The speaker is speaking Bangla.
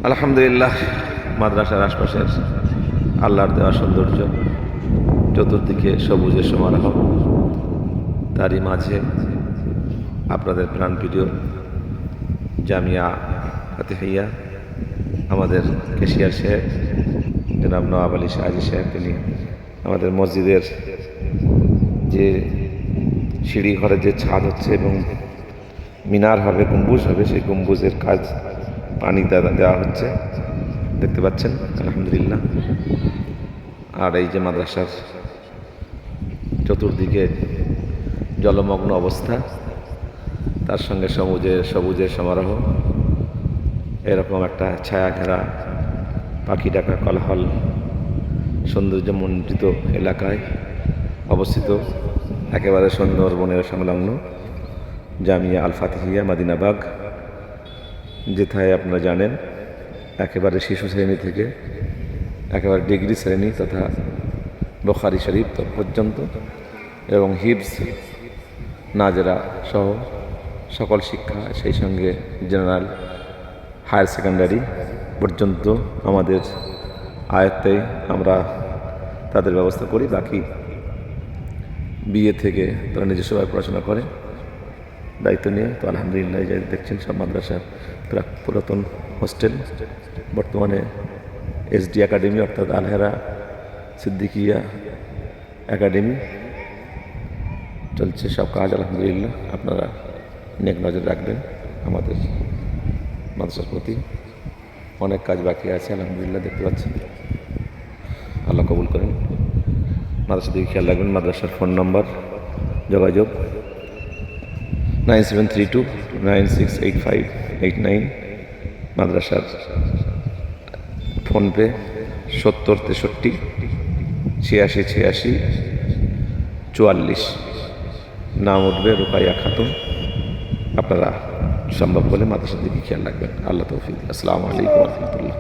আলহামদুলিল্লাহ, মাদ্রাসার আশপাশের আল্লাহর দেওয়া সৌন্দর্য, চতুর্দিকে সবুজের সমারোহ, তারই মাঝে আপনাদের প্রাণপ্রিয় জামিয়া ফাতিহিয়া আমাদের কেশিয়ার সাহেব জনাব নওয়াব আলী শাহজি সাহেব, তিনি আমাদের মসজিদের যে সিঁড়ি ঘরের যে ছাদ হচ্ছে এবং মিনার হবে, গম্বুজ হবে, সেই গম্বুজের কাজ পানি দেওয়া হচ্ছে, দেখতে পাচ্ছেন আলহামদুলিল্লাহ। আর এই যে মাদ্রাসার চতুর্দিকে জলমগ্ন অবস্থা, তার সঙ্গে সবুজের সমারোহ, এরকম একটা ছায়া ঘেরা পাখি ডাকা কোলাহল সৌন্দর্যমণ্ডিত এলাকায় অবস্থিত একেবারে সুন্দরবনের সংলগ্ন জামিয়া আল ফাতিহিয়া মদিনাবাগ, যেথায় আপনারা জানেন একেবারে শিশু শ্রেণী থেকে একেবারে ডিগ্রি শ্রেণী তথা বুখারী শরীফ পর্যন্ত এবং হিফজ নাজেরা সহ সকল শিক্ষা, সেই সঙ্গে জেনারেল হায়ার সেকেন্ডারি পর্যন্ত আমাদের আয়ত্তে আমরা তাদের ব্যবস্থা করি। বাকি বিএ থেকে তারা নিজস্বভাবে পড়াশোনা করে দায়িত্ব নিয়ে। তো আলহামদুলিল্লাহ, যে দেখছেন সব মাদ্রাসার পুরাতন হোস্টেল, বর্তমানে এসডি একাডেমি অর্থাৎ আলহেরা সিদ্দিকিয়া একাডেমি চলছে সব কাজ আলহামদুলিল্লাহ। আপনারা নেক নজর রাখবেন আমাদের মাদ্রাসার প্রতি, অনেক কাজ বাকি আছে আলহামদুলিল্লাহ, দেখতে পাচ্ছেন। আল্লাহ কবুল করেন। মাদ্রাসার দিকে খেয়াল রাখবেন। মাদ্রাসার ফোন নম্বর যোগাযোগ 9732968589। মাদ্রাসার ফোনপে 7063868644। নাম উঠবে রুকাইয়া খাতুন। আপনারা সম্ভব হলে মাদ্রাসার দিকে খেয়াল রাখবেন। আল্লাহ তৌফিক। আসসালামু আলাইকুম ওয়া রাহমাতুল্লাহ।